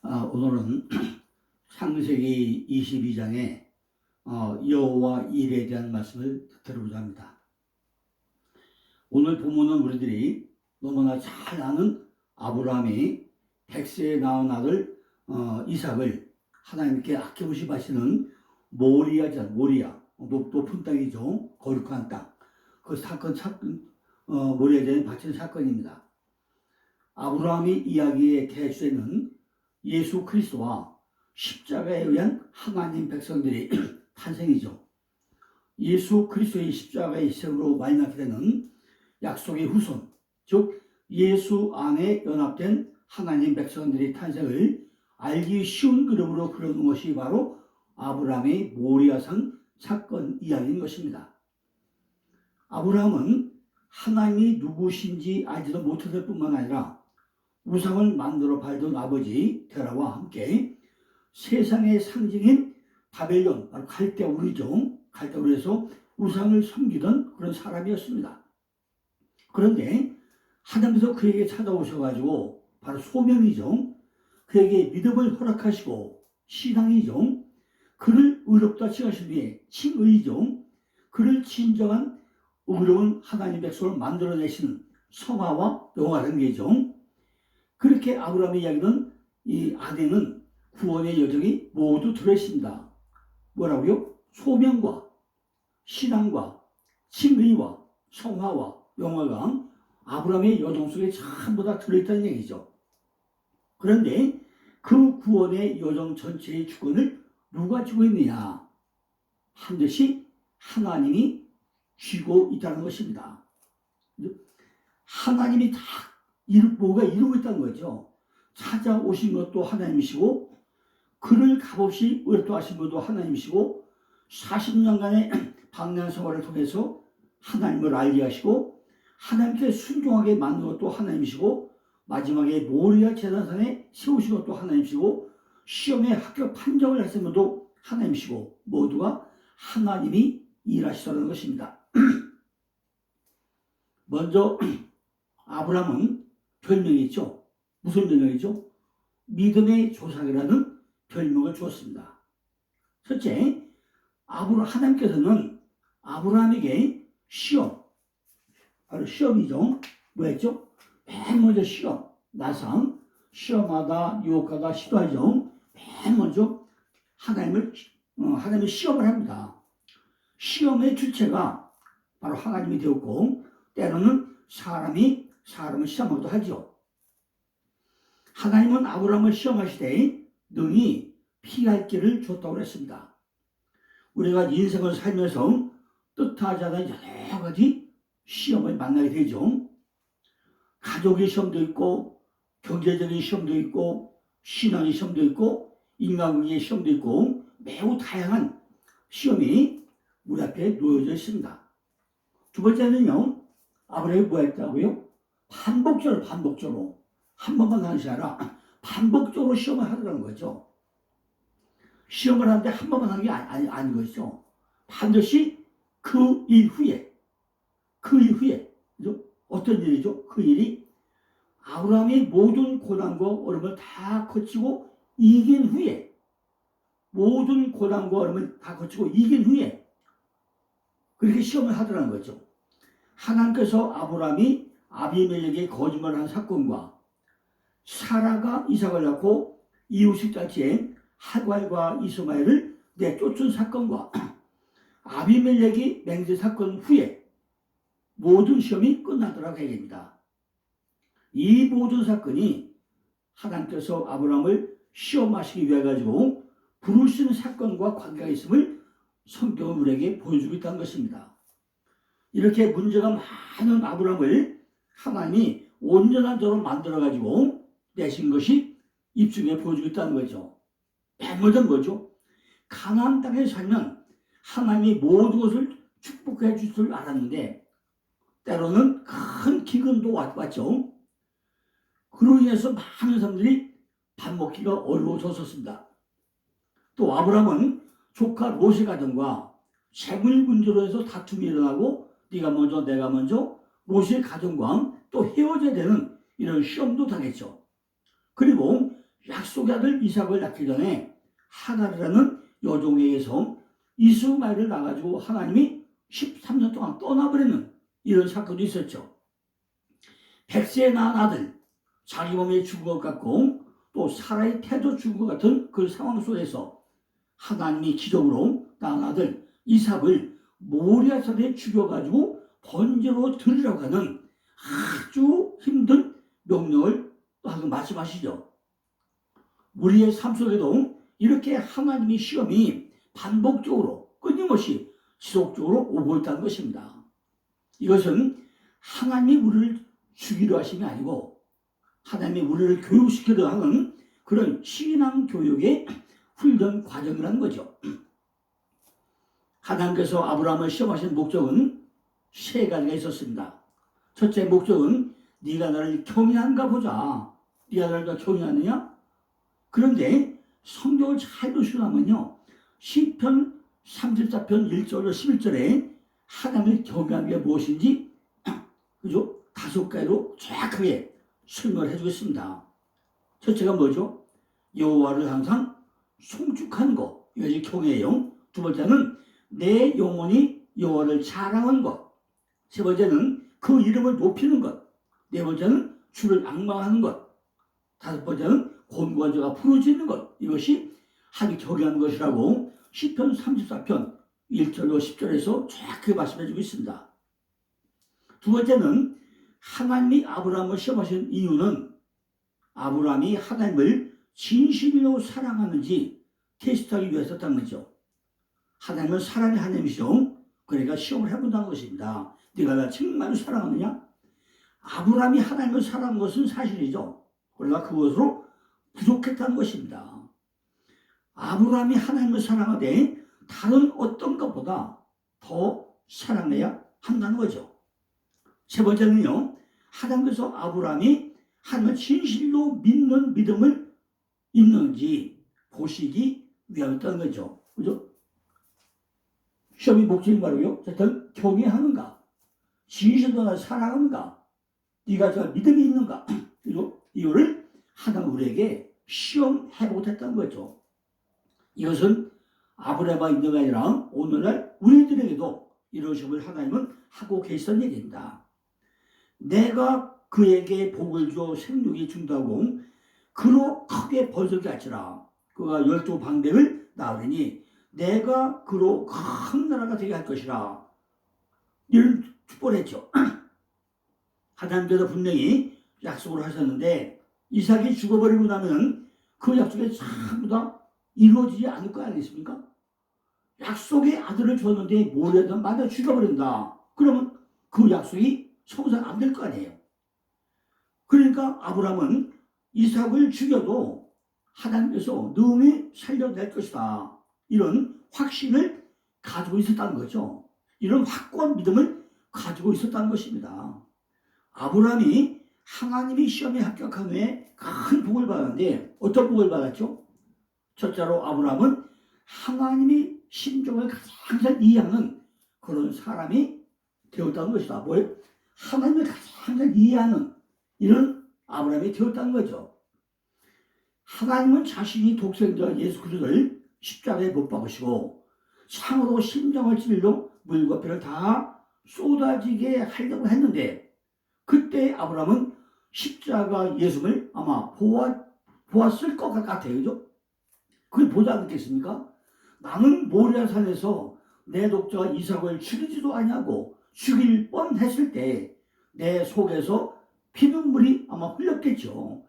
오늘은 창세기 22장의 여호와 일에 대한 말씀을 들어보자 합니다. 오늘 본문은 우리들이 너무나 잘 아는 아브라함이 100세에 낳은 아들 이삭을 하나님께 아낌없이 바치는 모리아, 높은 땅이죠. 거룩한 땅. 그 사건, 모리아전에 바치는 사건입니다. 아브라함이 이야기의 대주제는 예수 그리스도와 십자가에 의한 하나님 백성들의 탄생이죠. 예수 그리스도의 십자가의 희생으로 말미암게 되는 약속의 후손, 즉 예수 안에 연합된 하나님 백성들의 탄생을 알기 쉬운 그림으로 그려놓은 것이 바로 아브라함의 모리아산 사건 이야기인 것입니다. 아브라함은 하나님이 누구신지 알지도 못했을 뿐만 아니라 우상을 만들어 팔던 아버지 데라와 함께 세상의 상징인 바벨론, 바로 갈대우르죠. 갈대우르에서 우상을 섬기던 그런 사람이었습니다. 그런데 하나님께서 그에게 찾아오셔가지고 바로 소명이죠. 그에게 믿음을 허락하시고 신앙이죠. 그를 의롭다 칭하신 뒤에 칭의죠. 그를 진정한 의로운 하나님 백성을 만들어내시는 성화와 영화라는 게죠. 그렇게 아브라함의 이야기는 이 안에는 구원의 여정이 모두 들어있습니다. 뭐라고요? 소명과 신앙과 칭의와 성화와 영화가 아브라함의 여정 속에 전부 다 들어있다는 얘기죠. 그런데 그 구원의 여정 전체의 주권을 누가 쥐고 있느냐? 반드시 하나님이 쥐고 있다는 것입니다. 하나님이 다 뭐가 이루고 있다는 거죠. 찾아오신 것도 하나님이시고 그를 값없이 의롭다하신 것도 하나님이시고 40년간의 방랑 생활을 통해서 하나님을 알게 하시고 하나님께 순종하게 만든 것도 하나님이시고 마지막에 모리아 제단산에 세우신 것도 하나님이시고 시험에 합격 판정을 하신 것도 하나님이시고 모두가 하나님이 일하시다는 것입니다. 먼저 아브라함은 별명이 있죠. 무슨 별명이죠? 믿음의 조상이라는 별명을 주었습니다. 첫째, 하나님께서는 아브라함에게 시험, 바로 시험이죠. 뭐였죠? 맨 먼저 시험, 나상, 시험하다, 유혹하다, 시도하죠. 맨 먼저 하나님의 시험을 합니다. 시험의 주체가 바로 하나님이 되었고 때로는 사람을 시험하기도 하죠. 하나님은 아브라함을 시험하시되 능히 피할 길을 줬다고 했습니다. 우리가 인생을 살면서 뜻하지 않은 여러 가지 시험을 만나게 되죠. 가족의 시험도 있고 경제적인 시험도 있고 신앙의 시험도 있고 인간관계의 시험도 있고 매우 다양한 시험이 우리 앞에 놓여져 있습니다. 두 번째는요, 아브라함이 뭐 했다고요? 반복적으로 한 번만 하는 것이 아니라 반복적으로 시험을 하더라는 거죠. 시험을 하는데 한 번만 하는 게 아닌 것이죠. 반드시 그 일 후에 그죠? 어떤 일이죠? 그 일이 아브라함이 모든 고난과 어려움을 다 거치고 이긴 후에 모든 고난과 어려움을 다 거치고 이긴 후에 그렇게 시험을 하더라는 거죠. 하나님께서 아브라함이 아비멜렉에게 거짓말한 사건과 사라가 이삭을 낳고 이웃식 잔치에 하갈과 이스마엘을 내쫓은 사건과 아비멜렉이 맹세 사건 후에 모든 시험이 끝나더라고 얘기합니다. 이 모든 사건이 하나님께서 아브라함을 시험하시기 위해 가지고 부르시는 사건과 관계가 있음을 성경은 우리에게 보여주고 있다는 것입니다. 이렇게 문제가 많은 아브라함을 하나님이 온전한 자로 만들어 가지고 내신 것이 입중에 보여주고 있다는 거죠. 맨 먼저 뭐죠? 가나안 땅에 살면 하나님이 모든 것을 축복해 줄 줄 알았는데 때로는 큰 기근도 왔죠. 그로 인해서 많은 사람들이 밥 먹기가 어려워졌었습니다. 또 아브라함은 조카 롯의 가정과 재물 문제로 해서 다툼이 일어나고 네가 먼저 내가 먼저 롯의 가정과 또 헤어져야 되는 이런 시험도 당했죠. 그리고 약속의 아들 이삭을 낳기 전에 하갈이라는 여종에 의해서 이스마엘을 낳아가지고 하나님이 13년 동안 떠나버리는 이런 사건도 있었죠. 백세에 낳은 아들, 자기 몸에 죽은 것 같고 또 사라의 태도 죽은 것 같은 그 상황 속에서 하나님이 기적으로 낳은 아들 이삭을 모리아산에 죽여가지고 번제로 드리라고 하는 아주 힘든 명령을 또 하고 말씀하시죠. 우리의 삶 속에도 이렇게 하나님의 시험이 반복적으로 끊임없이 지속적으로 오고 있다는 것입니다. 이것은 하나님이 우리를 죽이려 하심이 아니고 하나님이 우리를 교육시키려 하는 그런 신앙 교육의 훈련 과정이라는 거죠. 하나님께서 아브라함을 시험하신 목적은 세 가지가 있었습니다. 첫째 목적은 네가 나를 경외하는가 보자. 네가 나를 경외하느냐? 그런데 성경을 잘 보시면요, 시편 34편 1절로 11절에 하나님을 경외하는 게 무엇인지 그죠? 5가지로 정확하게 설명을 해주고 있습니다. 첫째가 뭐죠? 여호와를 항상 송축하는 것, 이것이 경외예요. 두 번째는 내 영혼이 여호와를 자랑하는 것. 세 번째는 그 이름을 높이는 것. 네 번째는 주를 앙망하는 것. 다섯 번째는 곤고한 자가 부르짖는 것. 이것이 하나님 경외하는 것이라고 시편 34편 1절로 10절에서 정확하게 말씀해주고 있습니다. 두 번째는 하나님이 아브라함을 시험하신 이유는 아브라함이 하나님을 진실로 사랑하는지 테스트하기 위해서였다는 거죠. 하나님은 사랑의 하나님이시죠. 그러니까 시험을 해본다는 것입니다. 네가 나 정말 사랑하느냐? 아브라함이 하나님을 사랑한 것은 사실이죠. 그러나 그것으로 부족했다는 것입니다. 아브라함이 하나님을 사랑하되 다른 어떤 것보다 더 사랑해야 한다는 거죠. 세 번째는요, 하나님께서 아브라함이 하나님을 진실로 믿는 믿음을 있는지 보시기 위함이었다는 거죠. 그죠? 시험이 목적이 말이요. 어쨌든 경외하는가, 진실로 날 사랑하는가, 네가 저 믿음이 있는가, 그죠? 이거를 하나님 우리에게 시험해보고 했다는 거죠. 이것은 아브라함만 있는 게 아니라 오늘날 우리들에게도 이런 시험을 하나님은 하고 계시던 얘기입니다. 내가 그에게 복을 줘 생육이 준다고 그로 크게 번성케 할지라. 그가 12방백을 낳으리니 내가 그로 큰 나라가 되게 할 것이라. 이런 축복을 했죠. 하나님께서 분명히 약속을 하셨는데 이삭이 죽어버리고 나면 그 약속이 전부 다 이루어지지 않을 거 아니겠습니까? 약속의 아들을 줬는데 모래든 맞아 죽여버린다. 그러면 그 약속이 성사 안 될 거 아니에요. 그러니까 아브라함은 이삭을 죽여도 하나님께서 능히 살려낼 것이다. 이런 확신을 가지고 있었다는 거죠. 이런 확고한 믿음을 가지고 있었다는 것입니다. 아브라함이 하나님의 시험에 합격한 후에 큰 복을 받았는데 어떤 복을 받았죠? 첫째로 아브라함은 하나님의 심정을 가장 잘 이해하는 그런 사람이 되었다는 것이다. 뭐예요? 하나님을 가장 잘 이해하는 이런 아브라함이 되었다는 거죠. 하나님은 자신이 독생자 예수 그리스도를 십자가에 못 박으시고 창으로 심정을 찔러 물과 피를 다 쏟아지게 하려고 했는데 그때 아브라함은 십자가 예수를 아마 보았을 것 같아요. 그죠? 그걸 보지 않겠습니까? 나는 모리아산에서 내 독자 이삭을 죽이지도 아니하고 죽일 뻔했을 때 내 속에서 피눈물이 아마 흘렸겠죠.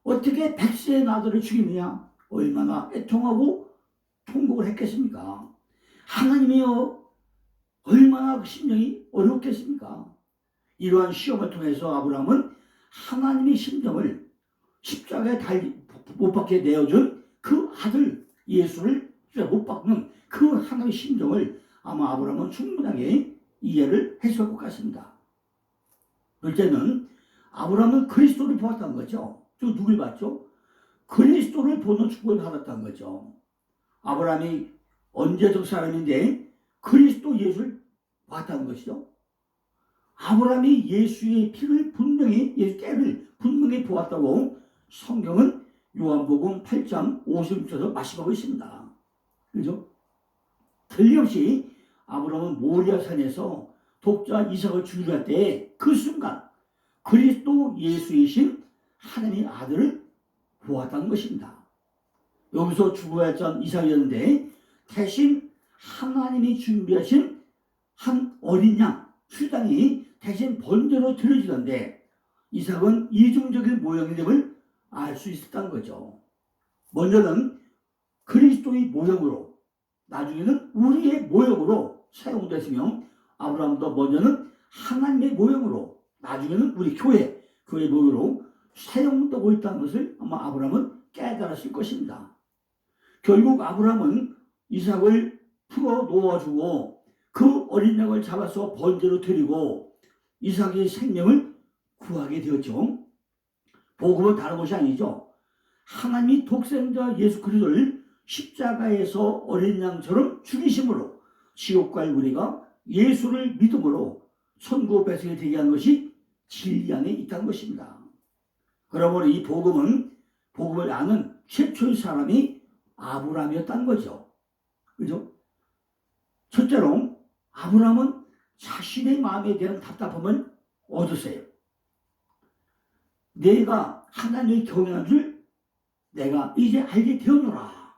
어떻게 백세의 아들을 죽이느냐? 얼마나 애통하고 통곡을 했겠습니까? 하나님이여 얼마나 그 심정이 어렵겠습니까? 이러한 시험을 통해서 아브라함은 하나님의 심정을 십자가에 못 박게 내어준 그 아들 예수를 못 박는 그 하나님의 심정을 아마 아브라함은 충분하게 이해를 했을 것 같습니다. 둘째는 아브라함은 그리스도를 보았다는 거죠. 저 누굴 봤죠? 그리스도를 보는 축복을 받았다는 거죠. 아브라함이 언제적 사람인데 그리스도 예수를 봤다는 것이죠. 아브라함이 예수의 피를 분명히, 예수 때를 분명히 보았다고 성경은 요한복음 8장 50절에서 말씀하고 있습니다. 그죠? 틀림없이 아브라함은 모리아산에서 독자 이삭을 죽이려 할 때 그 순간 그리스도 예수이신 하나님의 아들을 보았다는 것입니다. 여기서 죽어야 했던 이삭이었는데 대신 하나님이 준비하신 한 어린 양, 수당이 대신 번제로 드려지던데 이삭은 이중적인 모형이 됨을 알 수 있었다는 거죠. 먼저는 그리스도의 모형으로, 나중에는 우리의 모형으로 사용됐으며, 아브라함도 먼저는 하나님의 모형으로, 나중에는 우리 교회의 모형으로 사용되고 있다는 것을 아마 아브라함은 깨달았을 것입니다. 결국 아브라함은 이삭을 풀어 놓아주고 그 어린 양을 잡아서 번제로 드리고 이삭의 생명을 구하게 되었죠. 복음은 다른 것이 아니죠. 하나님이 독생자 예수 그리스도를 십자가에서 어린 양처럼 죽이심으로 지옥 갈 우리가 예수를 믿음으로 천국 백성이 되게 하는 것이 진리 안에 있다는 것입니다. 그러므로 이 복음을 아는 최초의 사람이 아브라함이었다는 거죠. 그죠? 첫째로 아브라함은 자신의 마음에 대한 답답함을 얻으세요. 내가 하나님을 경외한 줄 내가 이제 알게 되었노라.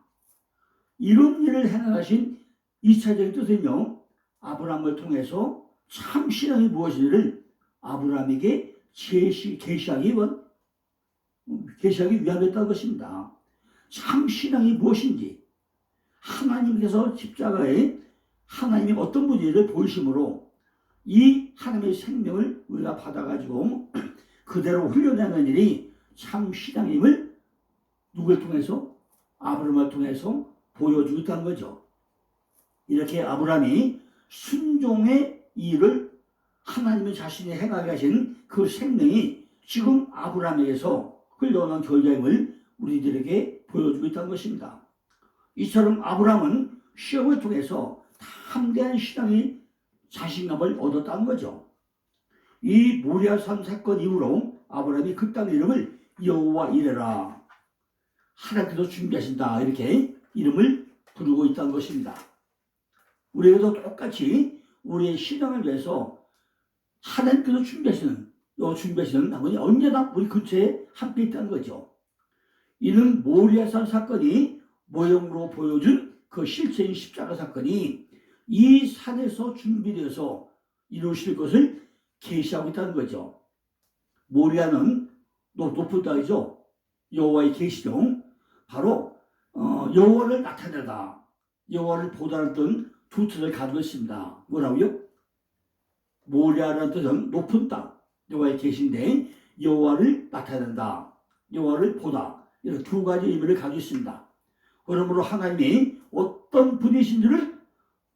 이런 일을 행하신 2차적인 뜻은요, 아브라함을 통해서 참 신앙이 무엇인지를 아브라함에게 계시하기 위함이었다는 것입니다. 참 신앙이 무엇인지 하나님께서 십자가에 하나님이 어떤 분인지를 보이심으로 이 하나님의 생명을 우리가 받아가지고 그대로 훈련하는 일이 참 신앙임을 누구를 통해서? 아브라함을 통해서 보여주고 있다는 거죠. 이렇게 아브라함이 순종의 일을 하나님의 자신이 행하게 하신 그 생명이 지금 아브라함에게서 흘러오는 결과임을 우리들에게 보여주고 있다는 것입니다. 이처럼 아브라함은 시험을 통해서 담대한 신앙의 자신감을 얻었다는 거죠. 이 모리아산 사건 이후로 아브라함이 그 땅 이름을 여호와 이레라, 하나님께서 준비하신다, 이렇게 이름을 부르고 있다는 것입니다. 우리에게도 똑같이 우리의 신앙을 위해서 하나님께서 준비하시는 분이 언제나 우리 근처에 함께 있다는 거죠. 이는 모리아산 사건이 모형으로 보여준 그 실체인 십자가 사건이 이 산에서 준비되어서 이루어질 것을 계시하고 있다는 거죠. 모리아는 높은 땅이죠. 여호와의 계시죠. 바로 여호와를 나타내다, 여호와를 보다는 뜻 두 뜻을 가지고 있습니다. 뭐라고요? 모리아라는 뜻은 높은 땅, 여호와의 계시인데 여호와를 나타낸다, 여호와를 보다, 이런 두 가지 의미를 가지고 있습니다. 그러므로 하나님이 어떤 분이신지를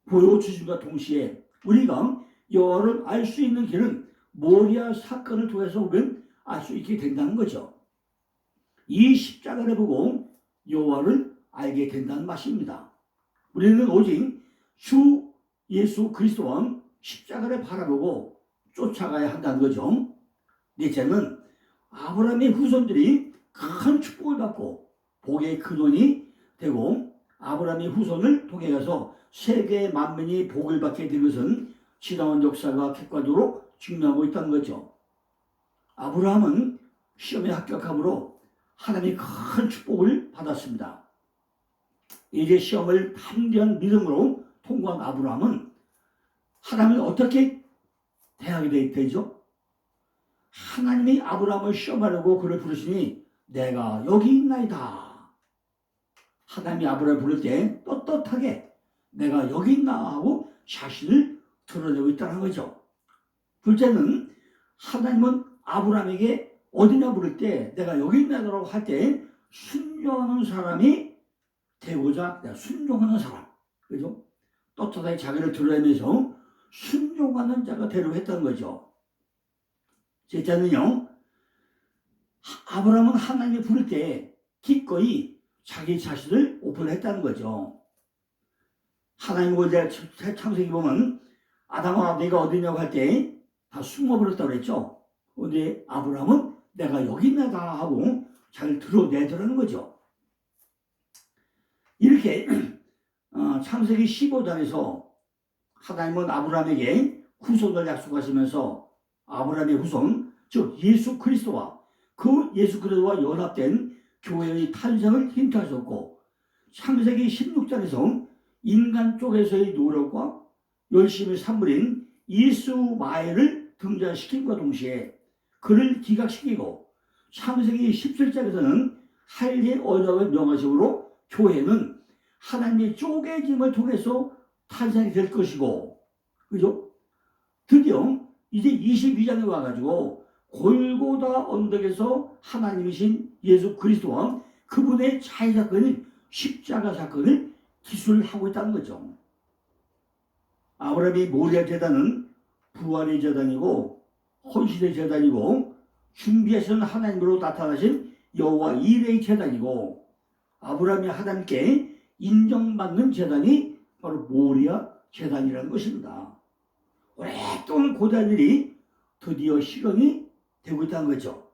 보여주심과 동시에 우리가 여호와를 알 수 있는 길은 모리아 사건을 통해서 우리는 알 수 있게 된다는 거죠. 이 십자가를 보고 여호와를 알게 된다는 말씀입니다. 우리는 오직 주 예수 그리스도와 십자가를 바라보고 쫓아가야 한다는 거죠. 넷째는 아브라함의 후손들이 큰 축복을 받고 복의 근원이 되고 아브라함의 후손을 통해 가서 세계 만민이 복을 받게 된 것은 지나온 역사가 객관적으로 증명하고 있다는 거죠. 아브라함은 시험에 합격함으로 하나님의 큰 축복을 받았습니다. 이제 시험을 담대한 믿음으로 통과한 아브라함은 하나님을 어떻게 대하게 되죠? 하나님이 아브라함을 시험하려고 그를 부르시니 내가 여기 있나이다. 하나님이 아브라함을 부를 때 떳떳하게 내가 여기 있나 하고 자신을 드러내고 있다는 거죠. 둘째는 하나님은 아브라함에게 어디냐 부를 때 내가 여기 있나라고 할 때 순종하는 사람이 되고자 순종하는 사람, 그죠? 떳떳하게 자기를 드러내면서 순종하는 자가 되려고 했다는 거죠. 셋째는요, 아브라함은 하나님이 부를 때 기꺼이 자기 자신을 오픈했다는 거죠. 하나님 원래 창세기 보면 아담아 내가 어디냐고 할 때 다 숨어버렸다고 그랬죠. 근데 아브라함은 내가 여기 있나다 하고 잘 드러내더라는 거죠. 이렇게 창세기 15장에서 하나님은 아브라함에게 후손을 약속하시면서 아브라함의 후손, 즉 예수 그리스도와 그 예수 그리스도와 연합된 교회의 탄생을 힌트하셨고, 창세기 16장에서 인간 쪽에서의 노력과 열심의 산물인 이스마엘을 등장시킴과 동시에 그를 기각시키고, 창세기 17장에서는 할례 언약을 명하심으로 교회는 하나님의 쪼개짐을 통해서 탄생이 될 것이고, 그죠? 드디어 이제 22장에 와가지고 골고다 언덕에서 하나님이신 예수 그리스도와 그분의 자의 사건인 십자가 사건을 기술하고 있다는 거죠. 아브라함의 모리아 제단은 부활의 제단이고 헌신의 제단이고 준비하시는 하나님으로 나타나신 여호와 이레의 제단이고, 아브라함이 하나님께 인정받는 제단이 바로 모리아 제단이라는 것입니다. 오랫동안 고대한 일이 드디어 실현이 되고 있다는 거죠.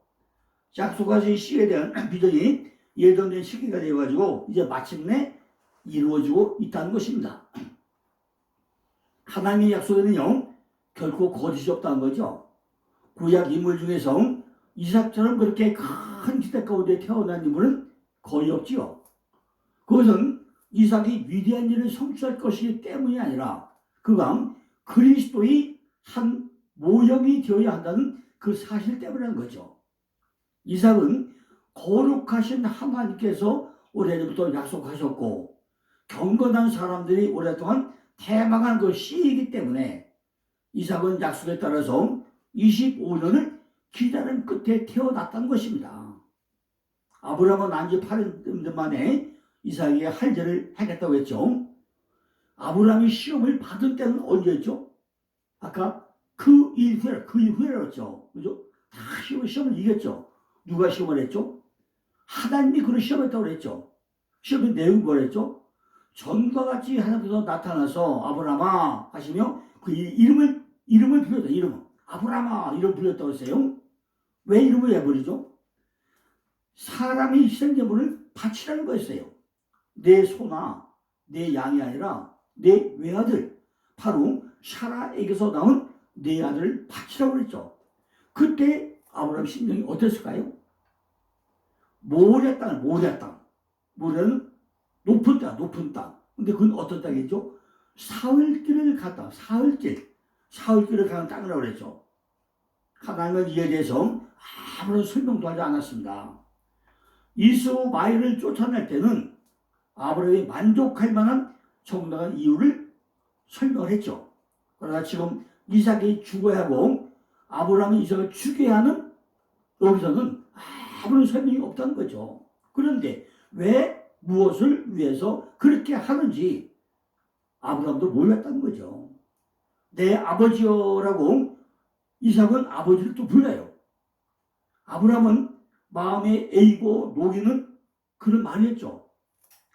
약속하신 시에 대한 비전이 예정된 시기가 되어가지고 이제 마침내 이루어지고 있다는 것입니다. 하나님의 약속에는요 결코 거짓이 없다는 거죠. 구약 인물 중에서 이삭처럼 그렇게 큰 기대 가운데 태어난 인물은 거의 없지요. 그것은 이삭이 위대한 일을 성취할 것이기 때문이 아니라 그가 그리스도의 한 모형이 되어야 한다는 그 사실 때문이라는 거죠. 이삭은 거룩하신 하나님께서 오래전부터 약속하셨고 경건한 사람들이 오랫동안 대망한 그 씨이기 때문에 이삭은 약속에 따라서 25년을 기다림 끝에 태어났다는 것입니다. 아브라함은 난지 8년 만에 이삭에게 할례를 하겠다고 했죠. 아브라함이 시험을 받은 때는 언제였죠? 아까 그 이후에였죠. 그죠? 다 시험을 이겼죠. 누가 시험을 했죠? 하나님이 그를 시험했다고 그랬죠. 시험의 내용이 뭐랬죠? 전과 같이 하나님께서 나타나서 아브라함아 하시며 그 이름을 불렀다. 이름을 아브라함아 이름 불렸다고 했어요. 왜 이름을 해버리죠? 사람이 희생제물을 바치라는 거였어요. 내 소나 내 양이 아니라 내 외아들, 바로 사라에게서 나온 내 아들을 바치라고 그랬죠. 그때 아브라함 심령이 어땠을까요? 모리아 땅. 모리아는 높은 땅. 근데 그건 어떤 땅이죠? 사흘길을 갔다. 사흘길을 가는 땅이라고 그랬죠. 하나님은 이에 대해서 아무런 설명도 하지 않았습니다. 이스마엘을 쫓아낼 때는 아브라함이 만족할 만한 정당한 이유를 설명을 했죠. 그러나 지금 이삭이 죽어야 하고 아브라함이 이삭을 죽여야 하는, 여기서는 아무런 설명이 없다는 거죠. 그런데 왜 무엇을 위해서 그렇게 하는지 아브라함도 몰랐다는 거죠. 내 아버지여라고 이삭은 아버지를 또 불러요. 아브라함은 마음에 애이고 녹이는 그런 말을 했죠.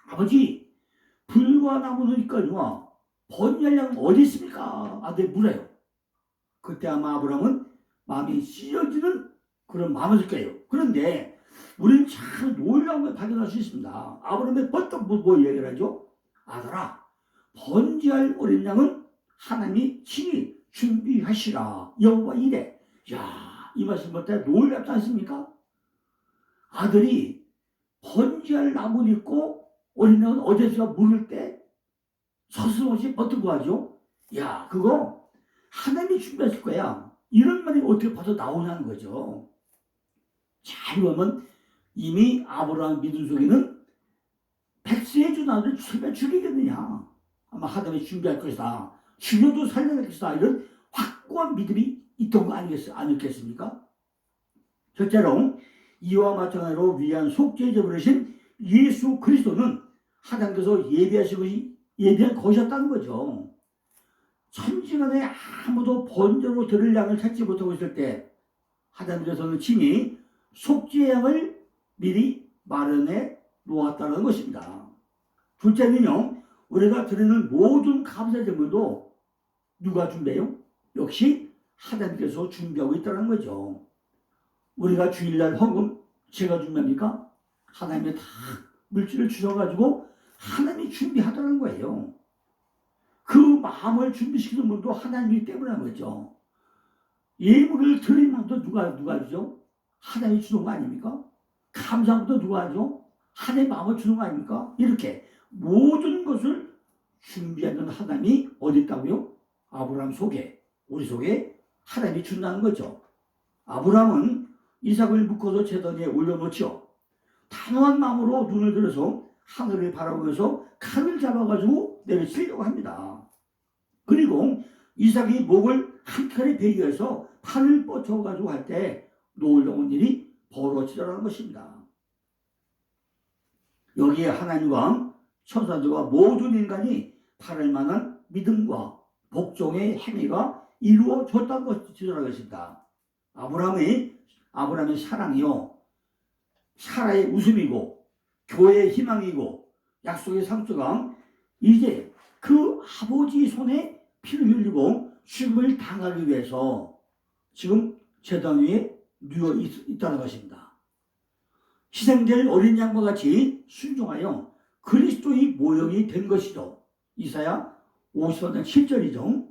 아버지, 불과 나무니까요 번열량은 어디 있습니까? 아들 물어요. 그때 아마 아브라함은 마음이 찢어지는 그런 마음을 거예요. 그런데 우리는 참 놀라운 걸 발견할 수 있습니다. 아브라함이 벌떡 뭐 얘기를 하죠? 아들아, 번제할 어린 양은 하나님이 친히 준비하시라. 여호와 이래. 야, 이 말씀 볼 때 놀랍지 않습니까? 아들이 번제할 나무를 있고 어린 양은 어디서 물을 때 서슴없이 벌떡 구하죠? 야, 그거 하나님이 준비했을 거야. 이런 말이 어떻게 벌써 나오냐는 거죠. 잘 보면 이미 아브라함 믿음 속에는 백세의 주 아들을 죽이겠느냐. 아마 하나님이 준비할 것이다. 죽여도 살려낼 것이다. 이런 확고한 믿음이 있던 거 아니겠습니까? 첫째로 이와 마찬가지로 위한 속죄제 버리신 예수 그리스도는 하나님께서 예비한 것이었다는 거죠. 천지간에 아무도 번제로 드릴 양을 찾지 못하고 있을 때 하나님께서는 친히 속죄 양을 미리 마련해 놓았다는 것입니다. 둘째는요, 우리가 드리는 모든 감사 제물도 누가 준비해요? 역시 하나님께서 준비하고 있다는 거죠. 우리가 주일날 헌금 제가 준비합니까? 하나님이 다 물질을 주셔가지고 하나님이 준비하더라는 거예요. 그 마음을 준비시키는 분도 하나님이기 때문에 하는 거죠. 예물을 드리는 것도 누가 주죠? 하나님이 주는 거 아닙니까? 감사함도 누가 하죠? 하나님의 마음을 주는 거 아닙니까? 이렇게 모든 것을 준비하는 하나님이 어디 있다고요? 아브라함 속에, 우리 속에 하나님이 준다는 거죠. 아브라함은 이삭을 묶어서 제단 위에 올려놓죠. 단호한 마음으로 눈을 들어서 하늘을 바라보면서 칼을 잡아가지고 내려치려고 합니다. 그리고 이삭이 목을 한 칼에 베기해서 팔을 뻗쳐가지고 할 때 놀라운 일이 벌어지더라는 것입니다. 여기에 하나님과 천사들과 모든 인간이 바랄 만한 믿음과 복종의 행위가 이루어졌다는 것이다. 아브라함의 사랑이요, 사라의 웃음이고 교회의 희망이고 약속의 상수가 이제 그 아버지 손에 피를 흘리고 죽음을 당하기 위해서 지금 제단 위에 누워 있다는 것입니다. 희생될 어린 양과 같이 순종하여 그리스도의 모형이 된 것이죠. 이사야 50장 7절이죠.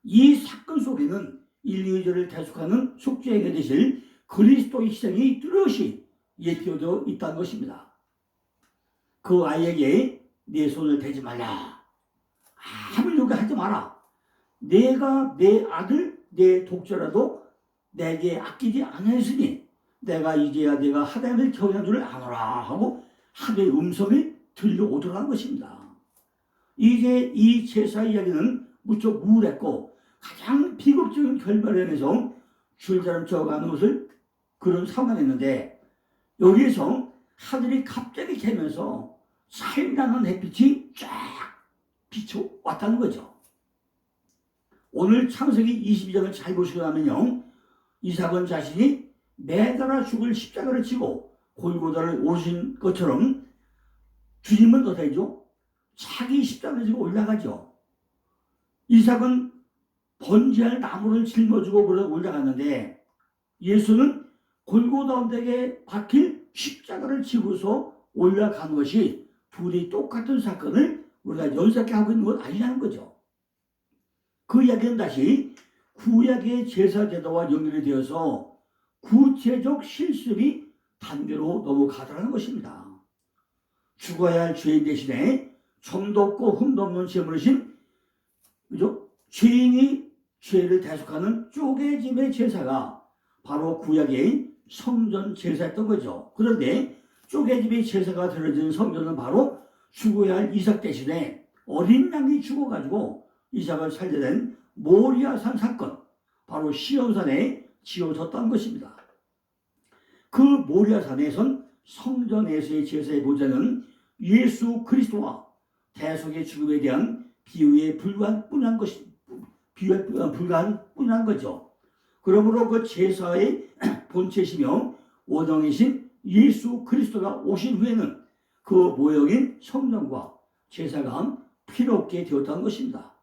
이 사건 속에는 인류의를 대속하는 속죄행에 되실 그리스도의 희생이 뚜렷이 예표되어 있다는 것입니다. 그 아이에게 내 손을 대지 말라. 아무 요구 하지 마라. 내가 내 아들, 내 독자라도 내게 아끼지 않았으니 내가 이제야 내가 하나님을 경외한 줄을 아노라 하고 하나님의 음성이 들려오더라는 것입니다. 이제 이 제사 이야기는 무척 우울했고 가장 비극적인 결말을 향해서 줄자름 쪄가는 것을 그런 상황했는데 여기에서 하늘이 갑자기 개면서 찬란한 햇빛이 쫙 비춰왔다는 거죠. 오늘 창세기 22장을 잘 보시고 나면요, 이삭은 자신이 매달아 죽을 십자가를 지고 골고다를 오신 것처럼 주님은 어떻게 하죠? 자기 십자가를 지고 올라가죠. 이삭은 번제할 나무를 짊어지고 올라갔는데 예수는 골고다 언덕에 박힐 십자가를 지고서 올라가는 것이 둘이 똑같은 사건을 우리가 연상케 하고 있는 건 아니라는 거죠. 그 이야기는 다시 구약의 제사 제도와 연결이 되어서 구체적 실습이 단계로 넘어가더라는 것입니다. 죽어야 할 죄인 대신에 점도 없고 흠도 없는 제물이신 그죠? 죄인이 죄를 대속하는 쪼개짐의 제사가 바로 구약의 성전 제사였던 거죠. 그런데 쪼개짐의 제사가 드려진 성전은 바로 죽어야 할 이삭 대신에 어린 양이 죽어가지고 이삭을 살려낸 모리아산 사건, 바로 시온산에 지어졌다는 것입니다. 그 모리아산에선 성전에서의 제사의 보좌는 예수 그리스도와 대속의 죽음에 대한 비유에 불과한 뿐한 거죠. 그러므로 그 제사의 본체시며 원형이신 예수 그리스도가 오신 후에는 그 모형인 성전과 제사가 필요 없게 되었다는 것입니다.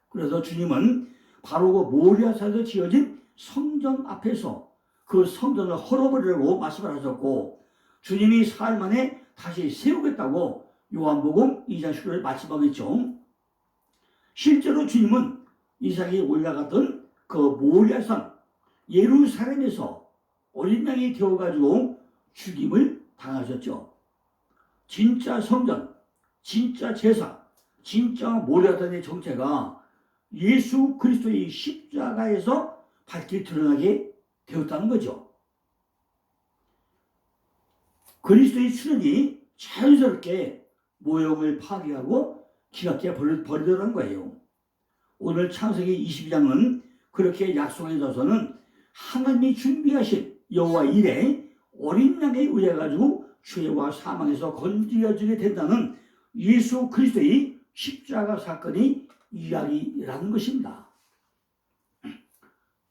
그래서 주님은 바로 그 모리아산에서 지어진 성전 앞에서 그 성전을 헐어버리려고 말씀을 하셨고, 주님이 사흘 만에 다시 세우겠다고 요한복음 2장 10절을 말씀하고 있죠. 실제로 주님은 이삭이 올라갔던 그 모리아산 예루살렘에서 어린 양이 되어가지고 죽임을 당하셨죠. 진짜 성전, 진짜 제사, 진짜 모리아산의 정체가 예수 그리스도의 십자가에서 밝히 드러나게 되었다는 거죠. 그리스도의 출현이 자연스럽게 모형을 파괴하고 기각해 버리더라는 거예요. 오늘 창세기 22장은 그렇게 약속해져서는 하나님이 준비하신 여호와 일에 어린 양에 의해 가지고 죄와 사망에서 건져지게 된다는 예수 그리스도의 십자가 사건이 이야기라는 것입니다.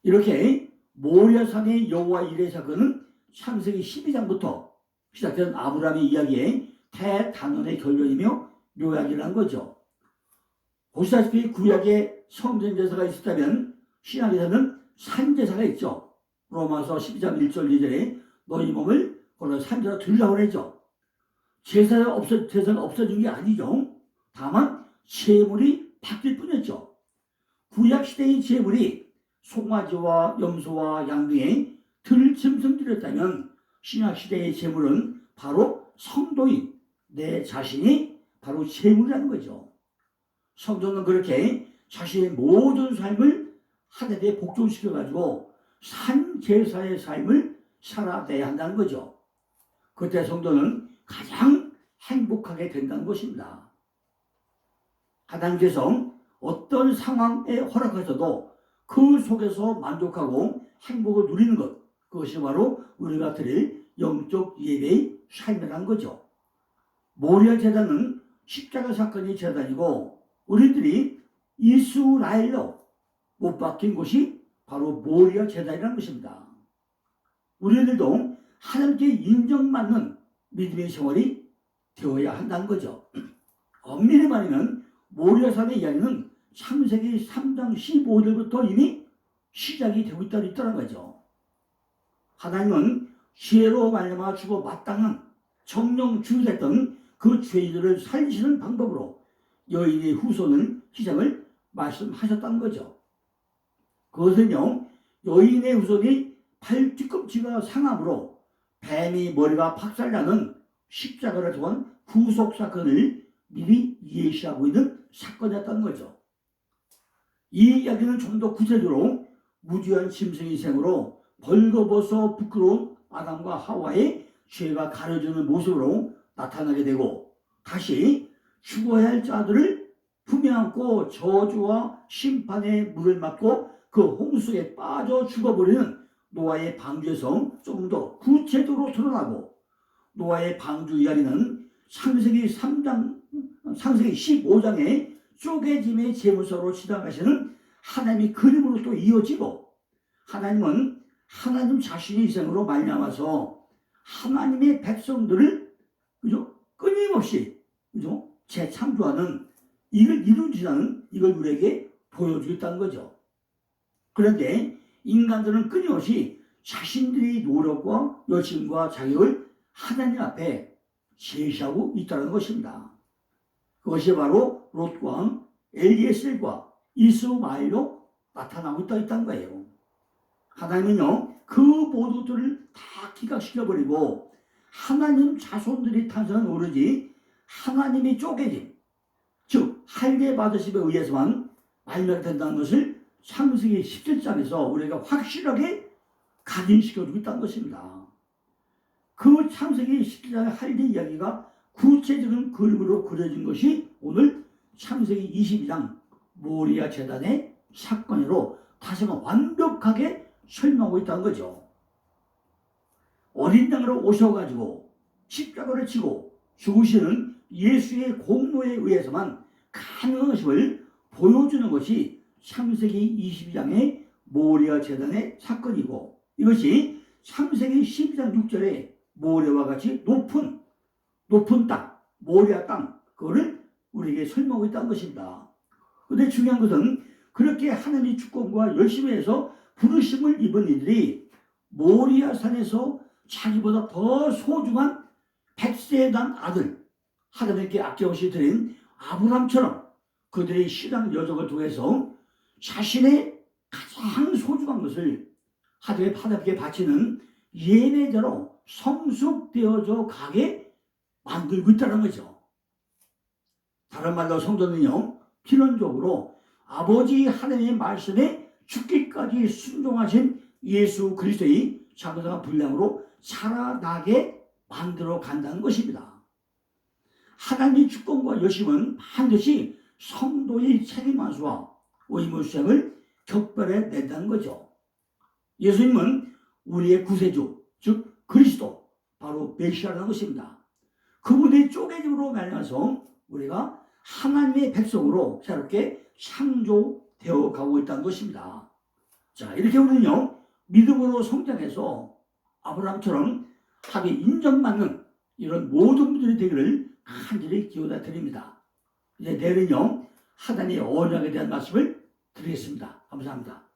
이렇게 모리아산의 여호와 일의 사건은 창세기 12장부터 시작된 아브라함의 이야기의 대단원의 결론이며 묘약이라는 거죠. 보시다시피 구약에 성전 제사가 있었다면 신약에서는 산제사가 있죠. 로마서 12장 1절 2절에 너희 몸을 산제로 드리라고 그러죠. 제사가 없어진 게 아니죠. 다만 제물이 바뀔 뿐이었죠. 구약시대의 제물이 송아지와 염소와 양 등의 들짐승들이었다면 신약시대의 제물은 바로 성도인 내 자신이 바로 제물이라는 거죠. 성도는 그렇게 자신의 모든 삶을 하나님에 복종시켜가지고 산제사의 삶을 살아내야 한다는 거죠. 그때 성도는 가장 행복하게 된다는 것입니다. 하나님께서 어떤 상황에 허락하셔도 그 속에서 만족하고 행복을 누리는 것, 그것이 바로 우리가 드릴 영적 예배의 삶이라는 거죠. 모리아 제단은 십자가 사건이 제단이고 우리들이 이스라엘로 못 박힌 곳이 바로 모리아 제단이라는 것입니다. 우리들도 하나님께 인정받는 믿음의 생활이 되어야 한다는 거죠. 엄밀히 말하면 모리아산의 이야기는 창세기 3장 15절부터 이미 시작이 되고 있다는 거죠. 하나님은 죄로 말미암아 죽어 마땅한 정령 주의했던 그 죄인들을 살리시는 방법으로 여인의 후손을 희생을 말씀하셨다는 거죠. 그것은요, 여인의 후손이 팔 뒤꿈치가 상함으로 뱀이 머리가 박살나는 십자가를 통한 구속 사건을 미리 예시하고 있는 사건이었다는 거죠. 이 이야기는 좀 더 구체적으로 무지한 짐승의 생으로 벌거벗어 부끄러운 아담과 하와의 죄가 가려지는 모습으로 나타나게 되고 다시 죽어야 할 자들을 품에 안고 저주와 심판의 물을 맞고 그 홍수에 빠져 죽어버리는 노아의 방주에서 조금 더 구체적으로 드러나고 노아의 방주 이야기는 창세기 15장의 쪼개짐의 제물소로 지나가시는 하나님의 그림으로 또 이어지고 하나님은 하나님 자신의 희생으로 말미암아서 하나님의 백성들을 끊임없이 재창조하는 이걸 이루지라는 이걸 우리에게 보여주겠다는 거죠. 그런데 인간들은 끊임없이 자신들의 노력과 열심과 자격을 하나님 앞에 제시하고 있다는 것입니다. 그것이 바로 롯과 엘리에셀과 이스마엘로 나타나고 있다는 거예요. 하나님은요, 그 모두들을 다 기각시켜버리고 하나님 자손들이 탄생한 오로지 하나님이 쪼개짐, 즉 할례 받으심에 의해서만 말미암게 된다는 것을 창세기 17장에서 우리가 확실하게 각인시켜주고 있다는 것입니다. 그 창세기 17장의 할례 이야기가 구체적인 그림으로 그려진 것이 오늘 창세기 22장 모리아 제단의 사건으로 다시 한번 완벽하게 설명하고 있다는 거죠. 어린 양으로 오셔가지고 십자가를 치고 죽으시는 예수의 공로에 의해서만 가능한 것임을 보여주는 것이 창세기 22장의 모리아 제단의 사건이고 이것이 창세기 12장 6절에 모리아와 같이 높은 땅, 모리아 땅, 그거를 우리에게 설명하고 있다는 것입니다. 그런데 중요한 것은 그렇게 하나님의 주권과 열심히 해서 부르심을 입은 이들이 모리아 산에서 자기보다 더 소중한 백세에 난 아들, 하나님께 아낌없이 드린 아브람처럼 그들의 신앙 여정을 통해서 자신의 가장 소중한 것을 하나님께 바치는 예배자로 성숙되어져 가게 만들고 있다는 거죠. 다른 말로 성도는요, 필연적으로 아버지 하나님의 말씀에 죽기까지 순종하신 예수 그리스도의 장성한 분량으로 살아나게 만들어 간다는 것입니다. 하나님의 주권과 열심은 반드시 성도의 책임만수와 의무 수행을 격별해 낸다는 거죠. 예수님은 우리의 구세주, 즉 그리스도, 바로 메시아라는 것입니다. 그분의 쪼개짐으로 말미암아서 우리가 하나님의 백성으로 새롭게 창조되어 가고 있다는 것입니다. 자, 이렇게 우리는요, 믿음으로 성장해서 아브라함처럼 하게 인정받는 이런 모든 분들이 되기를 간절히 기원해 드립니다. 이제 내일은요, 하나님의 언약에 대한 말씀을 드리겠습니다. 감사합니다.